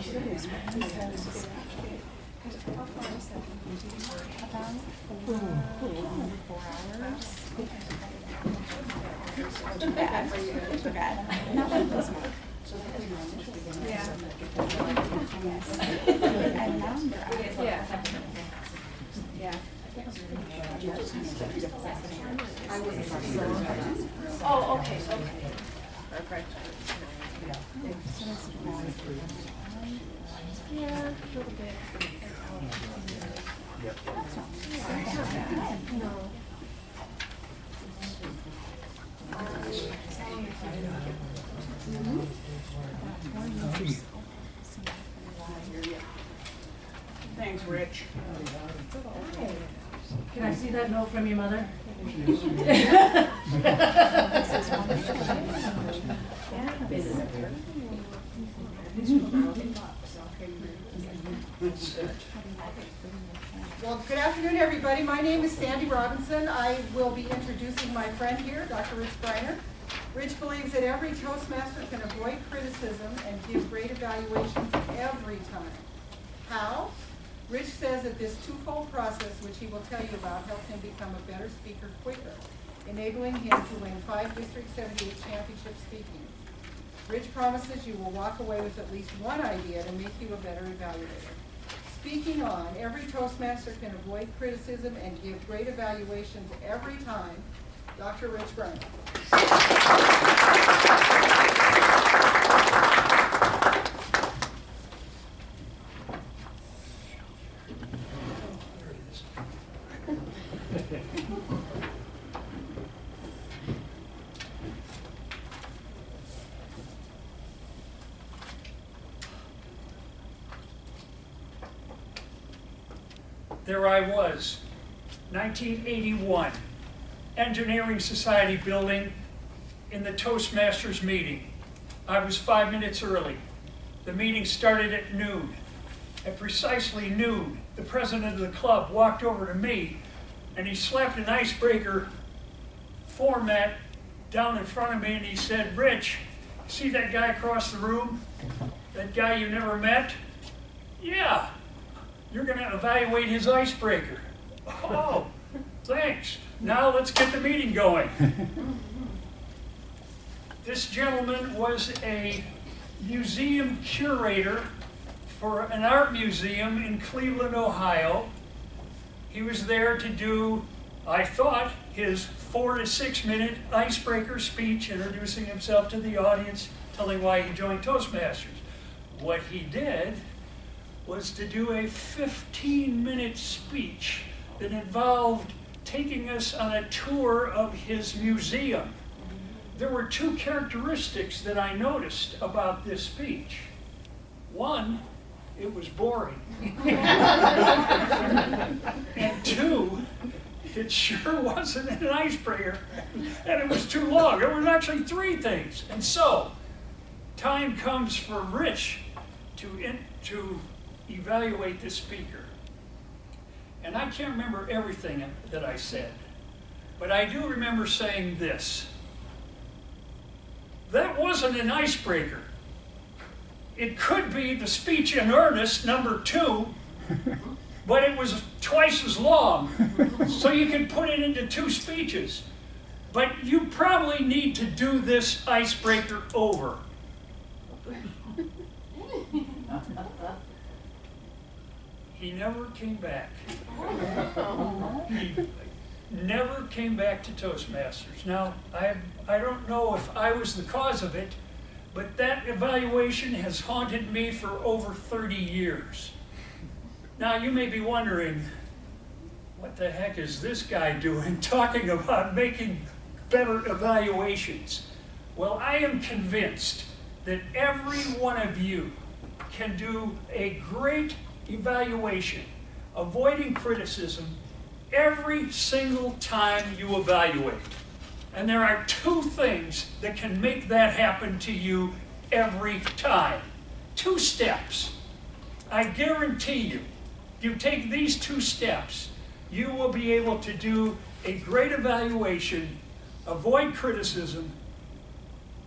Too bad. Too bad. Not one of those more. Yeah. And now I'm dry. Yeah. Oh, okay, okay. Perfect. Yeah, a little bit. That's not bad. No. Thanks, Rich. Can I see that note from your mother? Well, good afternoon, everybody. My name is Sandy Robinson. I will be introducing my friend here, Dr. Rich Briner. Rich believes that every Toastmaster can avoid criticism and give great evaluations every time. How? Rich says that this twofold process, which he will tell you about, helped him become a better speaker quicker, enabling him to win 5 District 78 championship speaking. Rich promises you will walk away with at least one idea to make you a better evaluator. Speaking on, every Toastmaster can avoid criticism and give great evaluations every time, Dr. Rich Briner. There I was, 1981, Engineering Society building in the Toastmasters meeting. I was 5 minutes early. The meeting started at noon. At precisely noon, the president of the club walked over to me and he slapped an icebreaker format down in front of me and he said, "Rich, see that guy across the room? That guy you never met? Yeah. You're going to evaluate his icebreaker." "Oh, thanks. Now let's get the meeting going." This gentleman was a museum curator for an art museum in Cleveland, Ohio. He was there to do, I thought, his 4 to 6 minute icebreaker speech, introducing himself to the audience, telling why he joined Toastmasters. What he did was to do a 15-minute speech that involved taking us on a tour of his museum. There were 2 characteristics that I noticed about this speech. One, it was boring. And 2, it sure wasn't an icebreaker, and it was too long. There were actually 3 things. And so, time comes for Rich to evaluate this speaker. And I can't remember everything that I said, but I do remember saying this: "That wasn't an icebreaker. It could be the speech in earnest, number 2, but it was twice as long, so you can put it into 2 speeches. But you probably need to do this icebreaker over." He never came back. He never came back to Toastmasters. Now, I don't know if I was the cause of it, but that evaluation has haunted me for over 30 years. Now, you may be wondering, what the heck is this guy doing talking about making better evaluations? Well, I am convinced that every one of you can do a great evaluation, avoiding criticism, every single time you evaluate. And there are 2 things that can make that happen to you every time. 2 steps. I guarantee you, if you take these 2 steps, you will be able to do a great evaluation, avoid criticism,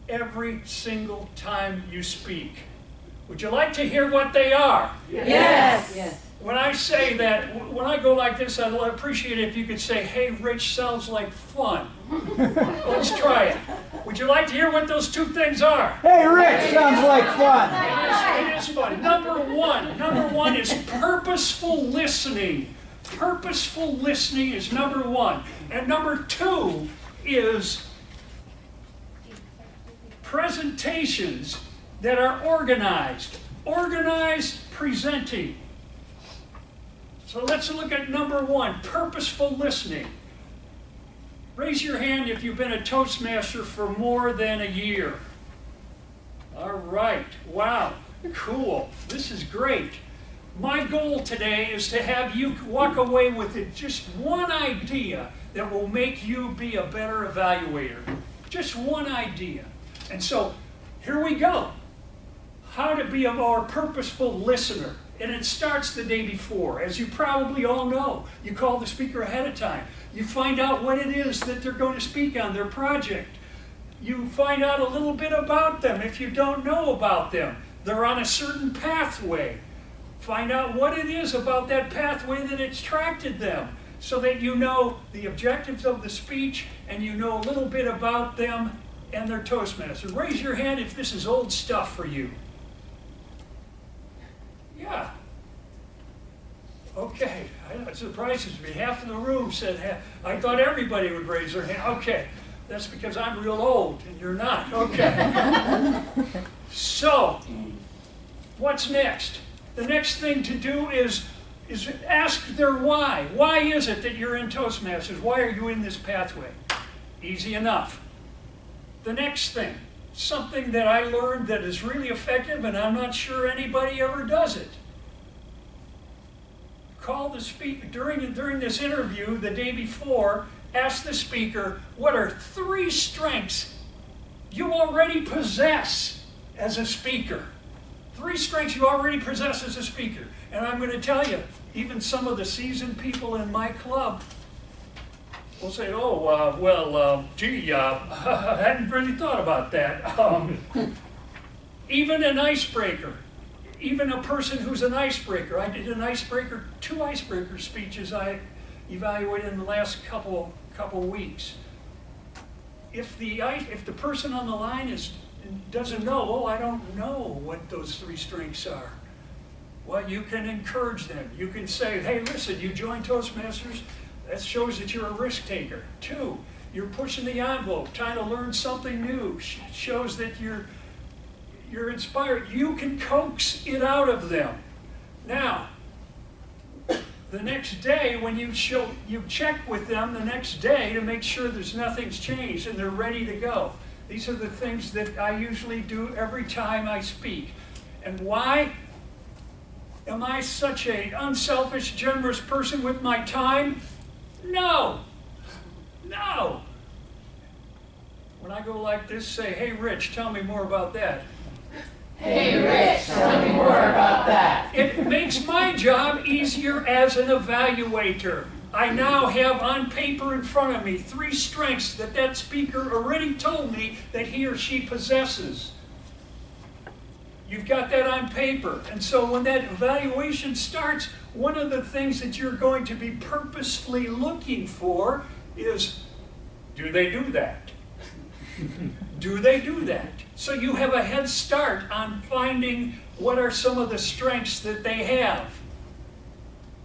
every single time you speak. Would you like to hear what they are? Yes. When I say that, when I go like this, I'd appreciate it if you could say, hey, Rich, sounds like fun. Let's try it. Would you like to hear what those two things are? Hey, Rich, sounds like fun. It is fun. Number one is purposeful listening. Purposeful listening is number one. And number two is presentations that are organized. Organized presenting. So let's look at number one, purposeful listening. Raise your hand if you've been a Toastmaster for more than a year. All right, wow, cool, this is great. My goal today is to have you walk away with just one idea that will make you be a better evaluator. Just one idea. And so, here we go. How to be a more purposeful listener. And it starts the day before. As you probably all know, you call the speaker ahead of time. You find out what it is that they're going to speak on, their project. You find out a little bit about them if you don't know about them. They're on a certain pathway. Find out what it is about that pathway that attracted them so that you know the objectives of the speech and you know a little bit about them and their Toastmaster. Raise your hand if this is old stuff for you. Yeah. Okay. It surprises me. Half of the room said, I thought everybody would raise their hand. Okay. That's because I'm real old and you're not. Okay. So, what's next? The next thing to do is ask their why. Why is it that you're in Toastmasters? Why are you in this pathway? Easy enough. The next thing, something that I learned that is really effective, and I'm not sure anybody ever does it. Call the speaker during this interview the day before. Ask the speaker, what are 3 strengths you already possess as a speaker? 3 strengths you already possess as a speaker. And I'm going to tell you, even some of the seasoned people in my club will say, gee, I hadn't really thought about that. Even an icebreaker, even a person who's an icebreaker. I did an icebreaker, 2 icebreaker speeches I evaluated in the last couple weeks. If the person on the line doesn't know, I don't know what those 3 strengths are. Well, you can encourage them. You can say, hey, listen, you joined Toastmasters. That shows that you're a risk taker. 2, you're pushing the envelope, trying to learn something new. Shows that you're inspired. You can coax it out of them. Now, the next day when you check with them the next day to make sure nothing's changed and they're ready to go. These are the things that I usually do every time I speak. And why am I such an unselfish, generous person with my time? No. When I go like this, say, hey, Rich, tell me more about that. Hey, Rich, tell me more about that. It makes my job easier as an evaluator. I now have on paper in front of me 3 strengths that speaker already told me that he or she possesses. You've got that on paper. And so when that evaluation starts, one of the things that you're going to be purposefully looking for is, do they do that? Do they do that? So you have a head start on finding what are some of the strengths that they have.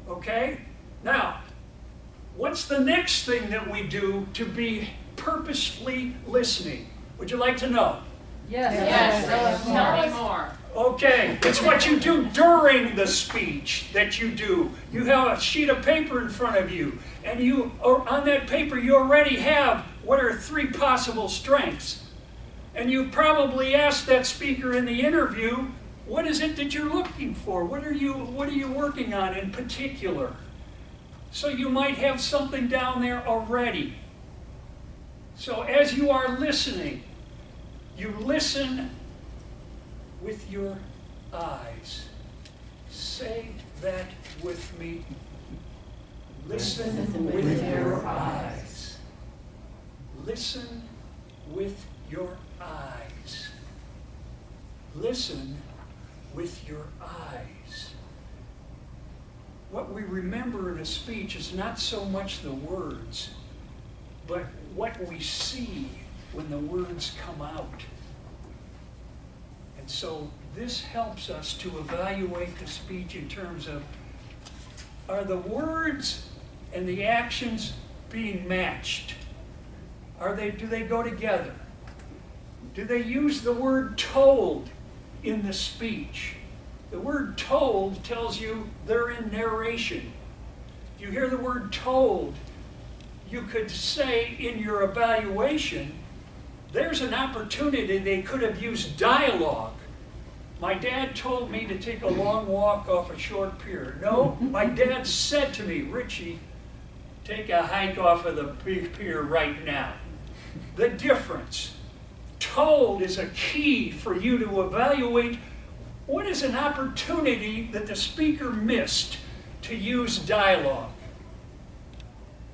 Okay? Now, what's the next thing that we do to be purposefully listening? Would you like to know? Yes. Tell me more. Okay, it's what you do during the speech that you do. You have a sheet of paper in front of you, and on that paper you already have what are 3 possible strengths. And you've probably asked that speaker in the interview, what is it that you're looking for? What are you working on in particular? So you might have something down there already. So as you are listening, you listen with your eyes. Say that with me. Listen with your eyes. Listen with your eyes. Listen with your eyes. What we remember in a speech is not so much the words, but what we see when the words come out. And so this helps us to evaluate the speech in terms of, are the words and the actions being matched? Do they go together? Do they use the word told in the speech? The word told tells you they're in narration. You hear the word told, you could say in your evaluation, there's an opportunity they could have used dialogue. My dad told me to take a long walk off a short pier. No, my dad said to me, Richie, take a hike off of the pier right now. The difference. Told is a key for you to evaluate what is an opportunity that the speaker missed to use dialogue.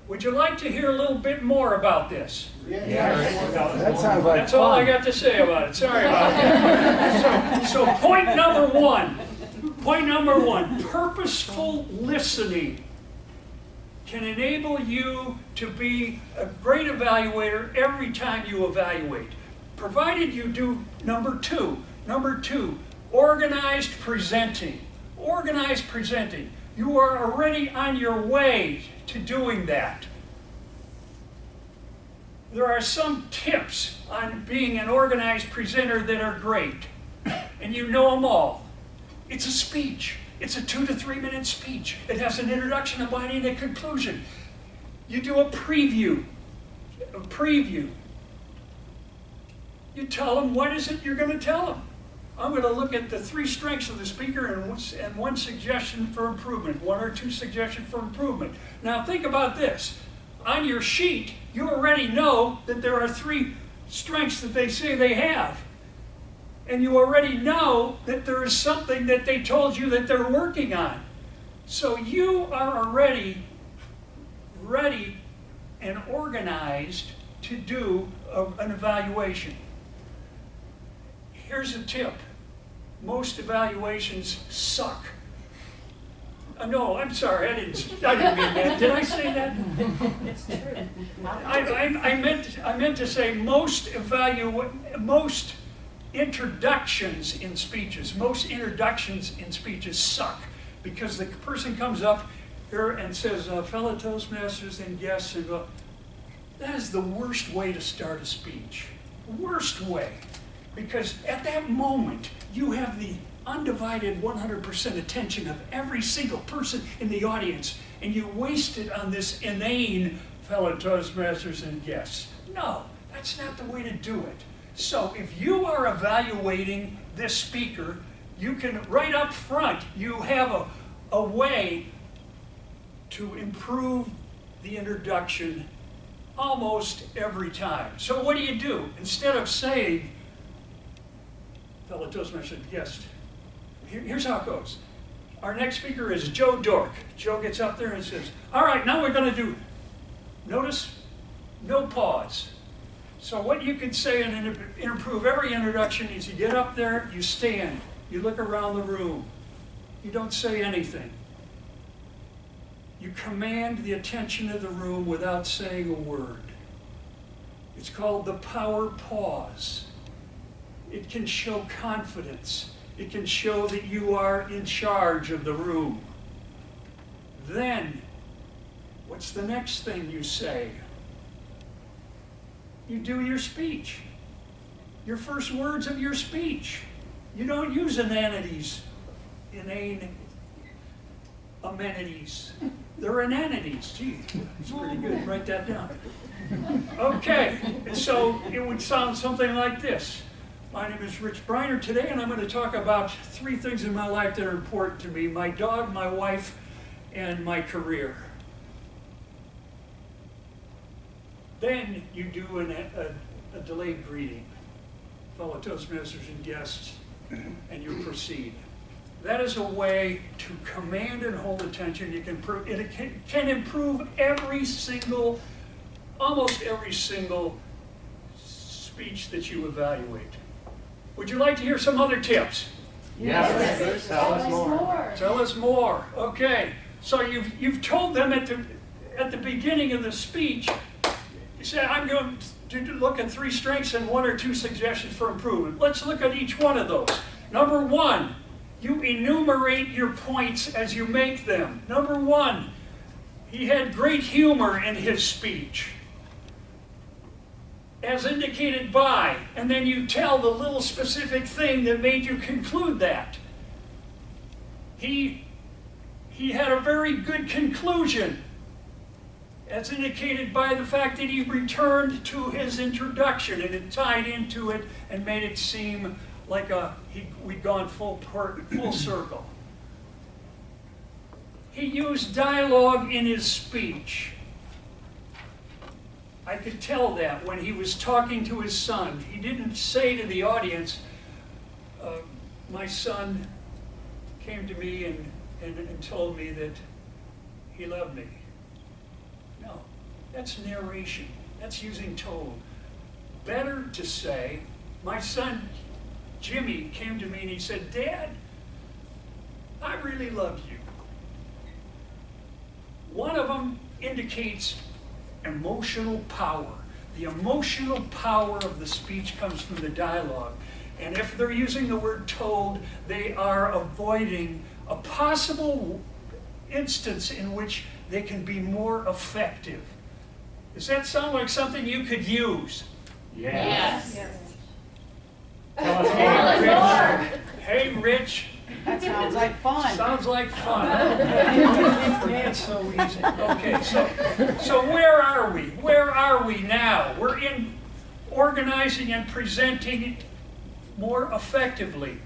Would you like to hear a little bit more about this? That sounds like That's all I fun. got to say about it. Sorry about that. So point number one. Point number one, purposeful listening can enable you to be a great evaluator every time you evaluate, provided you do number two. Number two, organized presenting. Organized presenting. You are already on your way to doing that. There are some tips on being an organized presenter that are great, and you know them all. It's a speech. It's a 2 to 3 minute speech. It has an introduction, a body, and a conclusion. You do a preview. A preview. You tell them what is it you're going to tell them. I'm going to look at the 3 strengths of the speaker and 1 suggestion for improvement, 1 or 2 suggestions for improvement. Now think about this. On your sheet, you already know that there are 3 strengths that they say they have. And you already know that there is something that they told you that they're working on. So you are already ready and organized to do an evaluation. Here's a tip. Most evaluations suck. No, I'm sorry, I didn't mean that. Did I say that? It's true. I meant to say most introductions in speeches suck, because the person comes up here and says, fellow Toastmasters and guests, and that is the worst way to start a speech. Worst way. Because at that moment, you have the undivided 100% attention of every single person in the audience, and you waste it on this inane fellow Toastmasters and guests. No, that's not the way to do it. So if you are evaluating this speaker, you can, right up front, you have a way to improve the introduction almost every time. So what do? Instead of saying, fellow Toastmasters and guest, here's how it goes. Our next speaker is Joe Dork. Joe gets up there and says, all right, now we're going to do, notice, no pause. So what you can say and improve every introduction is you get up there, you stand, you look around the room, you don't say anything. You command the attention of the room without saying a word. It's called the power pause. It can show confidence. It can show that you are in charge of the room. Then, what's the next thing you say? You do your speech. Your first words of your speech. You don't use inane amenities. They're inanities. Gee, it's pretty good. Write that down. Okay, so it would sound something like this. My name is Rich Briner today, and I'm going to talk about 3 things in my life that are important to me: my dog, my wife, and my career. Then you do a delayed greeting, fellow Toastmasters and guests, and you proceed. That is a way to command and hold attention. It can improve almost every single speech that you evaluate. Would you like to hear some other tips? Yes. Tell us more. Tell us more. Okay. So you've told them at the beginning of the speech, you said, I'm going to look at 3 strengths and 1 or 2 suggestions for improvement. Let's look at each one of those. Number 1, you enumerate your points as you make them. Number 1, he had great humor in his speech, as indicated by, and then you tell the little specific thing that made you conclude that. He had a very good conclusion, as indicated by the fact that he returned to his introduction and it tied into it and made it seem like we'd gone full circle. He used dialogue in his speech. I could tell that when he was talking to his son. He didn't say to the audience, my son came to me and told me that he loved me. No, that's narration. That's using told. Better to say, my son Jimmy came to me and he said, Dad, I really love you. One of them indicates emotional power. The emotional power of the speech comes from the dialogue. And if they're using the word told, they are avoiding a possible instance in which they can be more effective. Does that sound like something you could use? Yes. Tell us more. Hey, Rich. That sounds like fun. Sounds like fun. It's so easy. Okay, so where are we? Where are we now? We're in organizing and presenting it more effectively.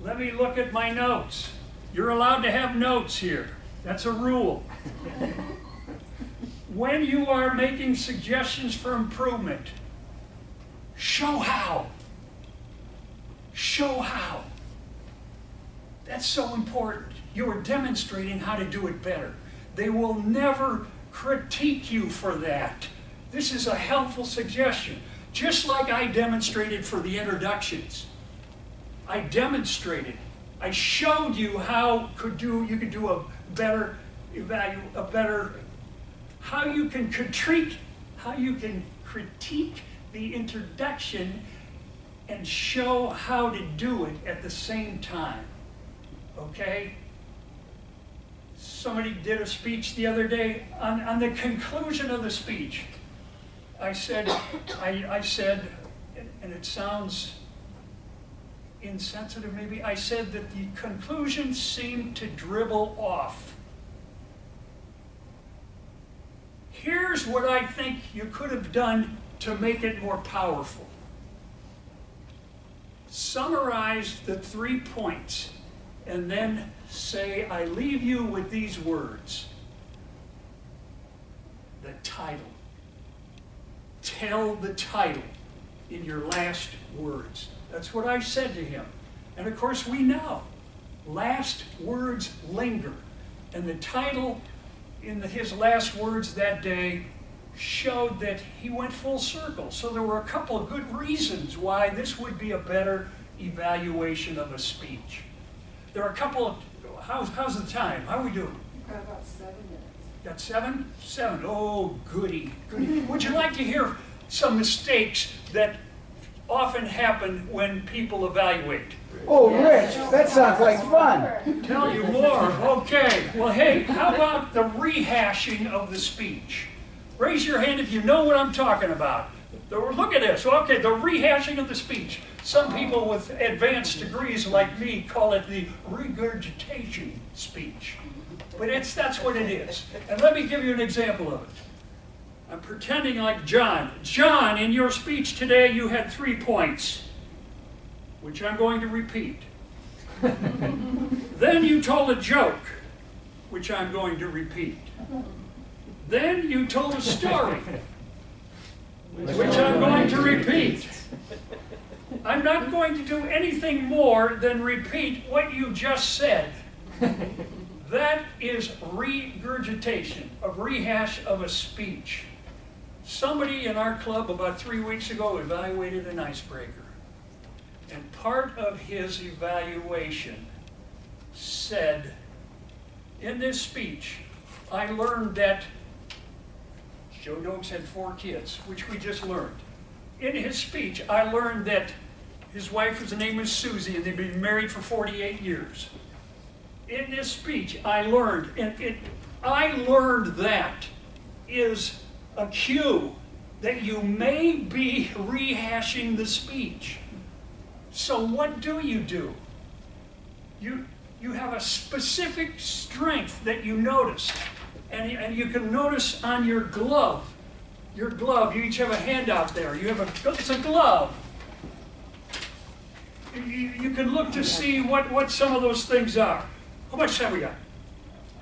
Let me look at my notes. You're allowed to have notes here. That's a rule. When you are making suggestions for improvement, show how. Show how. That's so important. You are demonstrating how to do it better. They will never critique you for that. This is a helpful suggestion. Just like I demonstrated for the introductions. I demonstrated. I showed you how you could do a better how you can critique the introduction and show how to do it at the same time. Okay? Somebody did a speech the other day. On the conclusion of the speech, I said, and it sounds insensitive maybe, I said that the conclusion seemed to dribble off. Here's what I think you could have done to make it more powerful. Summarize the 3 points and then say, I leave you with these words. The title. Tell the title in your last words. That's what I said to him. And of course we know, last words linger. And the title in his last words that day showed that he went full circle. So there were a couple of good reasons why this would be a better evaluation of a speech. There are a couple of, how's the time? How are we doing? We've got about 7 minutes. Got 7? 7. Oh, goody, goody. Would you like to hear some mistakes that often happen when people evaluate? Oh, Rich, that sounds like fun. Tell you more. Okay. Well, hey, how about the rehashing of the speech? Raise your hand if you know what I'm talking about. Look at this. Okay, the rehashing of the speech. Some people with advanced degrees like me call it the regurgitation speech. But that's what it is. And let me give you an example of it. I'm pretending like John. John, in your speech today, you had 3 points, which I'm going to repeat. Then you told a joke, which I'm going to repeat. Then you told a story, which I'm going to repeat. I'm not going to do anything more than repeat what you just said. That is regurgitation, a rehash of a speech. Somebody in our club about 3 weeks ago evaluated an icebreaker. And part of his evaluation said, in this speech, I learned that Joe Noakes had 4 kids, which we just learned. In his speech, I learned that his wife's name was Susie, and they'd been married for 48 years. In this speech, I learned, I learned that is a cue that you may be rehashing the speech. So what do? You have a specific strength that you noticed, and you can notice on your glove. Your glove, you each have a handout there. It's a glove. You can look to see what some of those things are. How much time we got?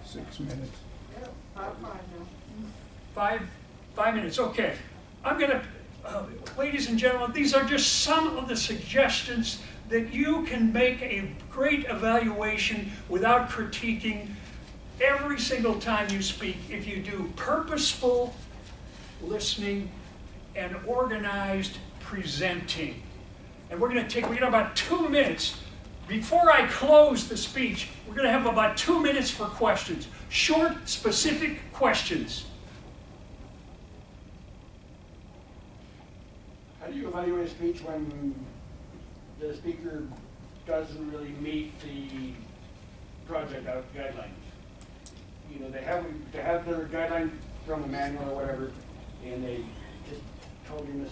6 minutes. Five minutes, okay. I'm gonna, ladies and gentlemen, these are just some of the suggestions that you can make a great evaluation without critiquing every single time you speak if you do purposeful listening and organized presenting. And we got about 2 minutes. Before I close the speech, we're going to have about 2 minutes for questions. Short, specific questions. How do you evaluate a speech when the speaker doesn't really meet the project guidelines? You know, they have their guideline from the manual or whatever, and they just totally miss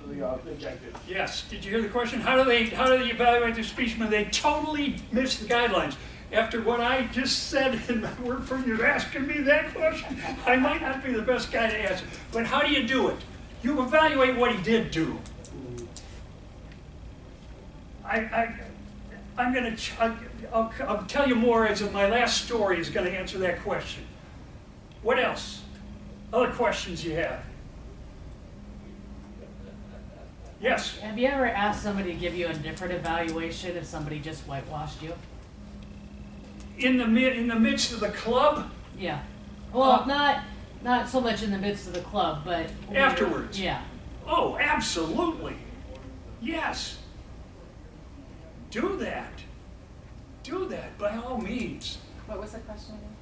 the objective. Yes. Did you hear the question? How do they evaluate their speech when they totally miss the guidelines? After what I just said in my word for you asking me that question, I might not be the best guy to answer. But how do you do it? You evaluate what he did do. I'll tell you more as my last story is going to answer that question. What else? Other questions you have? Yes. Have you ever asked somebody to give you a different evaluation if somebody just whitewashed you? In the midst of the club? Yeah. Well, not so much in the midst of the club, but afterwards. Yeah. Oh, absolutely. Yes. Do that. Do that by all means. What was the question again?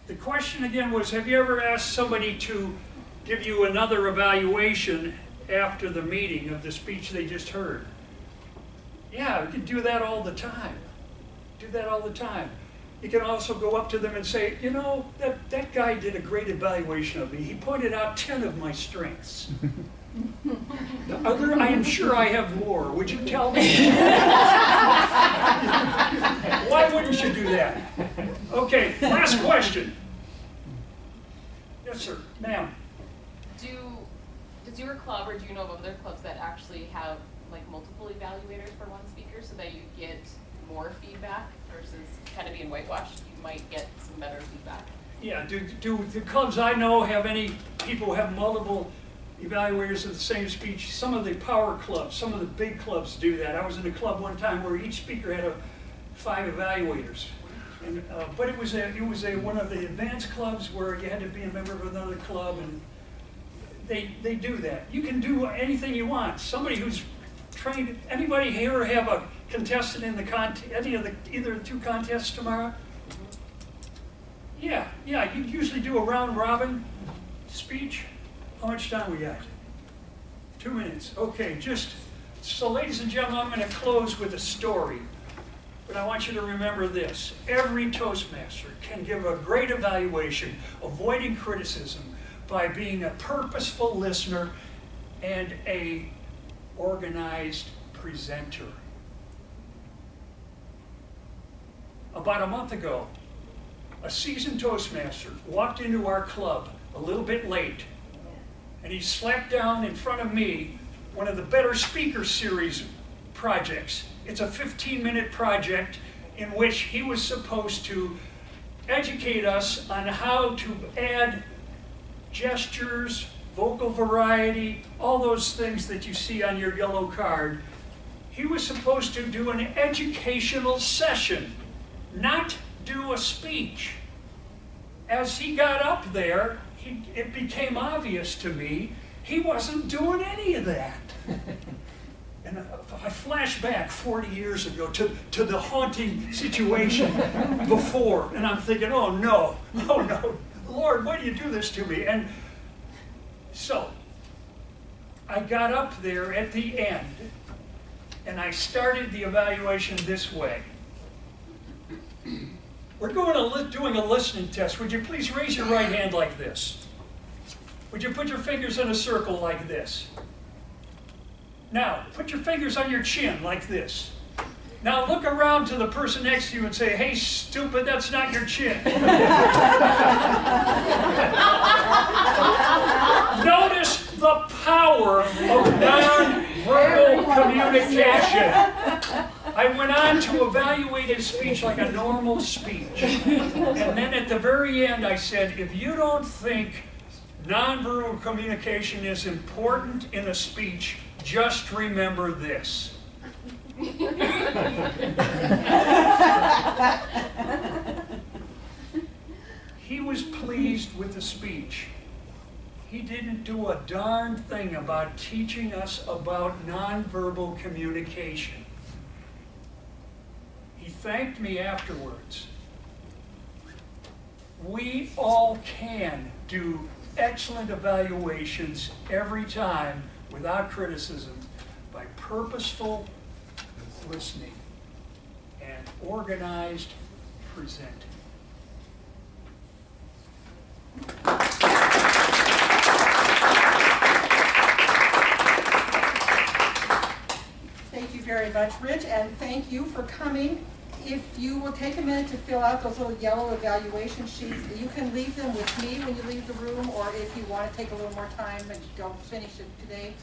The question again was, have you ever asked somebody to give you another evaluation after the meeting of the speech they just heard? Yeah, you can do that all the time. Do that all the time. You can also go up to them and say, you know, that guy did a great evaluation of me. He pointed out 10 of my strengths. I am sure I have more. Would you tell me? Why wouldn't you do that? Okay, last question. Yes, sir. Ma'am. Does your club, or do you know of other clubs that actually have like multiple evaluators for one speaker so that you get more feedback versus kind of being whitewashed? You might get some better feedback. Yeah, do the clubs I know have any people who have multiple evaluators of the same speech? Some of the power clubs, some of the big clubs do that. I was in a club one time where each speaker had 5 evaluators. And, but it was one of the advanced clubs where you had to be a member of another club, and they do that. You can do anything you want. Somebody who's trained, anybody here have a contestant in the either of the 2 contests tomorrow? Yeah, you usually do a round robin speech. How much time we got? 2 minutes. Okay, so ladies and gentlemen, I'm going to close with a story. But I want you to remember this. Every Toastmaster can give a great evaluation, avoiding criticism, by being a purposeful listener and a organized presenter. About a month ago, a seasoned Toastmaster walked into our club a little bit late, and he slapped down in front of me one of the Better Speaker Series projects. It's a 15-minute project in which he was supposed to educate us on how to add gestures, vocal variety, all those things that you see on your yellow card. He was supposed to do an educational session, not do a speech. As he got up there, it became obvious to me he wasn't doing any of that. And I flash back 40 years ago to the haunting situation before, and I'm thinking, oh no, Lord, why do you do this to me? And so, I got up there at the end, and I started the evaluation this way. We're doing a listening test. Would you please raise your right hand like this? Would you put your fingers in a circle like this? Now, put your fingers on your chin like this. Now look around to the person next to you and say, hey, stupid, that's not your chin. Notice the power of non-verbal communication. I went on to evaluate his speech like a normal speech. And then at the very end I said, if you don't think nonverbal communication is important in a speech, just remember this. He was pleased with the speech. He didn't do a darn thing about teaching us about nonverbal communication. He thanked me afterwards. We all can do excellent evaluations every time without criticism by purposeful listening and organized presenting. Thank you very much, Rich, and thank you for coming. If you will take a minute to fill out those little yellow evaluation sheets, you can leave them with me when you leave the room, or if you want to take a little more time and don't finish it today,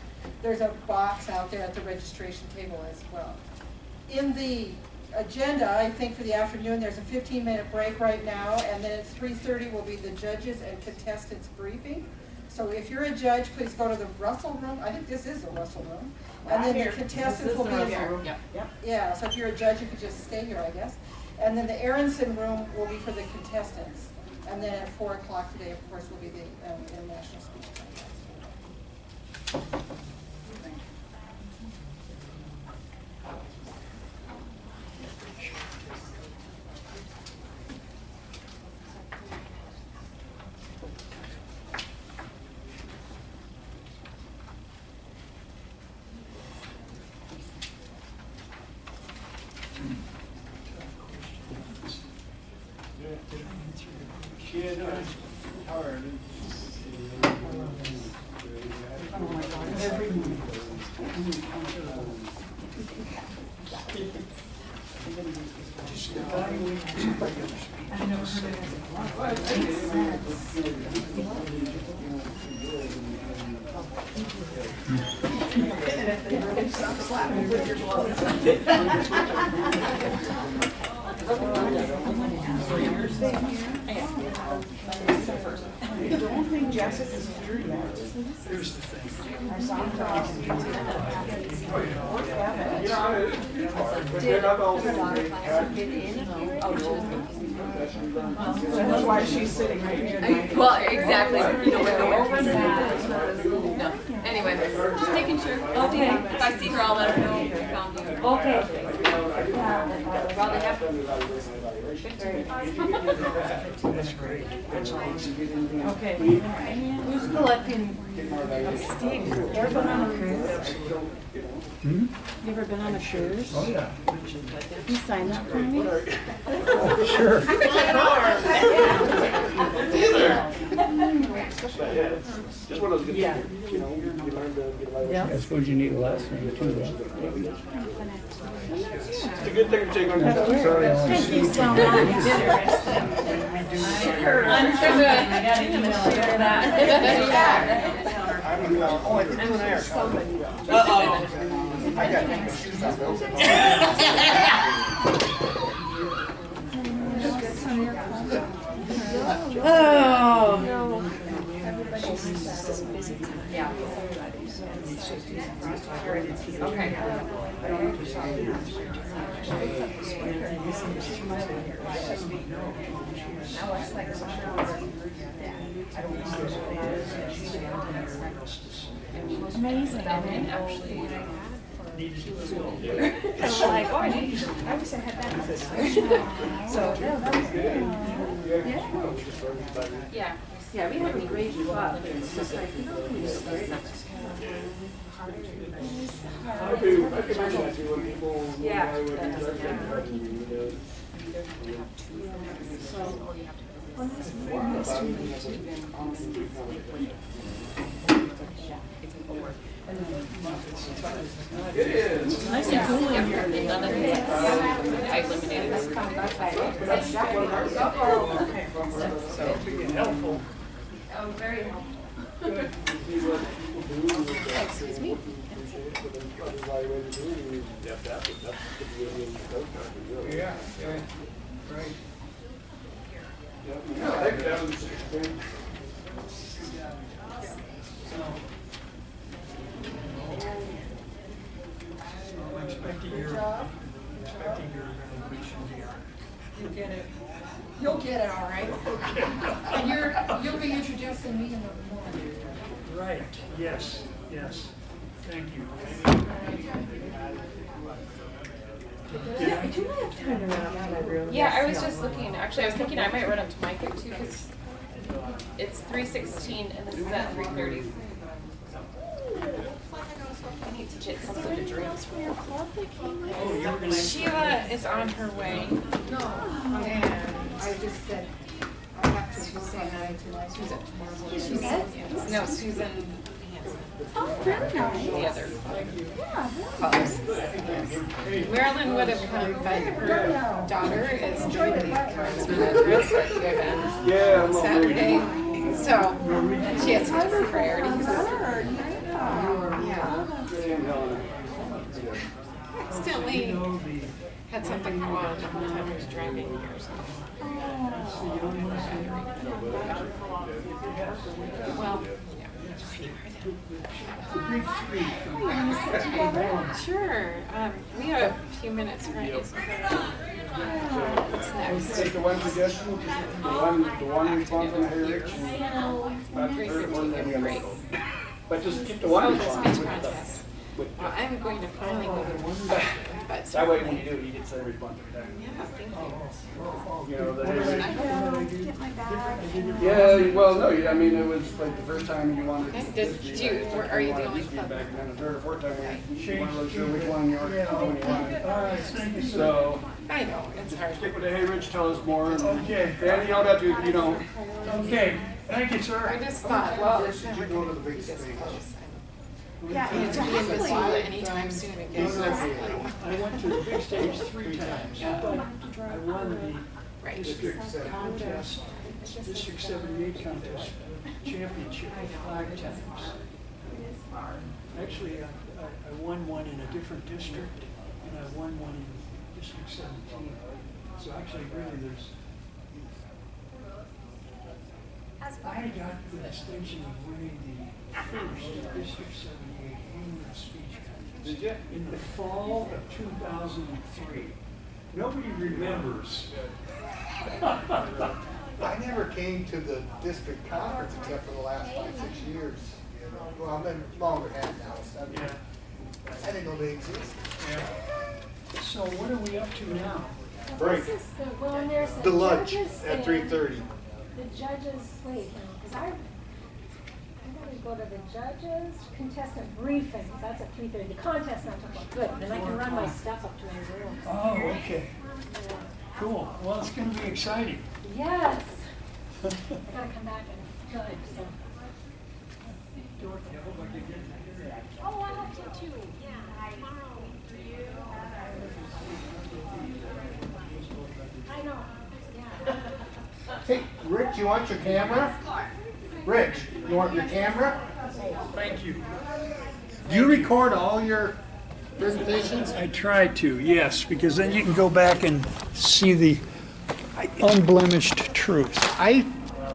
there's a box out there at the registration table as well. In the agenda, I think for the afternoon, there's a 15-minute break right now, and then at 3:30 will be the judges and contestants briefing. So if you're a judge, please go to the Russell room. I think this is the Russell room. And then the contestants will be in there. Yep. Yeah, so if you're a judge, you could just stay here, I guess. And then the Aronson room will be for the contestants. And then at 4 o'clock today, of course, will be the international speech contest. I don't think Jessica's here yet. Here's the thing. I saw her. That's why she's sitting right here. Well, exactly. You know, with the no. Anyway, just making sure. Okay. If I see her, I'll let her know we found you. Okay. Probably have. That's great. That's awesome. Okay. Who's collecting Steve? You ever been on a cruise? You ever been on a cruise? Oh, yeah. You signed up for me? Oh, sure. Just one of those good Yeah. things, you know, you learn to get away with. Yeah. I suppose you need a lesson too, though. It's a good thing to take on yourself. Sorry, I only Thank see you so Amazing. Actually, needed to fill. Kind of like, oh, I wish I had that. So, Yeah. yeah, we have a great club. It's just like, you know, it's great. I can mention that to when people. Yeah. It is. Nice and cool in here. And none of the, I eliminated it. Helpful. Oh, very helpful. Excuse me? Yeah, yeah, right. Yeah, I think that was good. So I'm expecting your evaluation here. You get it. You'll get it, all right. And you'll be introducing me in the morning. Right, yes, yes. Thank you. Did I- Yeah, I was just looking, actually, I was thinking I might run up to Mike too, because it's 3:16 and this is at 3:30. I need to get something to drink. Oh, you were gonna. Sheila is on her way. No, And I just said, I have to say hi to my Susan. no, Susan. Oh, very nice. The other. Yeah, Marilyn would have come, but her daughter is doing the commencement address at the event Yeah, I'm on Saturday. So she has different priorities. Yeah. Accidentally had something go on the whole time I was driving here. So. Well, sure. We have a few minutes, right? What's next? Take the one suggestion, the one response on the Harry Rich. That's the third one, then we Great. gotta. But just keep the Oh, one the speech response. contest. Well, I'm going to finally go to one, but That way when you do it, you get the response every time. yeah, thank you. You know, the And I Harry hope get my bag. Rich. Yeah, well, no, I mean, it was like the first time you wanted. Okay, to did be you- back, are you the wanted only to be club? back, And then the third or fourth time, we weren't really sure which one you were when you wanted. All right, thank you, sir. So, I know, it's hard. stick with the Hay Rich, tell us more. And Okay. Danny, you don't have to, you know. Okay, thank you, I sir. just thought, well, it's never going to be this close. Yeah, I can't be invisible anytime soon again. I went to the big stage 3 times, but I won the Right. district contest, District 78 contest championship 5 times. Actually, I won one in a different district, and I won one in District 17. So actually, really, I got the distinction of winning the first District 78 annual speech contest. Did you? In the fall of 2003. Nobody remembers. I never came to the district conference except for the last 5-6 years. You know, well, I'm in longer hand now. So I didn't know they existed. Yeah. So what are we up to now? Break. This is well, and there's The lunch judges at and 3:30. The judges, wait, because I want to go to the judges contestant briefings. That's at 3:30. The contest not till good, and I can run my stuff up to my room. Oh, okay. Cool. Well, it's going to be exciting. Yes. I gotta come back and good. So. Oh, I hope so too. Yeah, tomorrow. I know. Yeah. Hey, Rich, you want your camera? Rich, you want your camera? Thank you. Do you record all your presentations? I try to, yes, because then you can go back and see the unblemished truth. I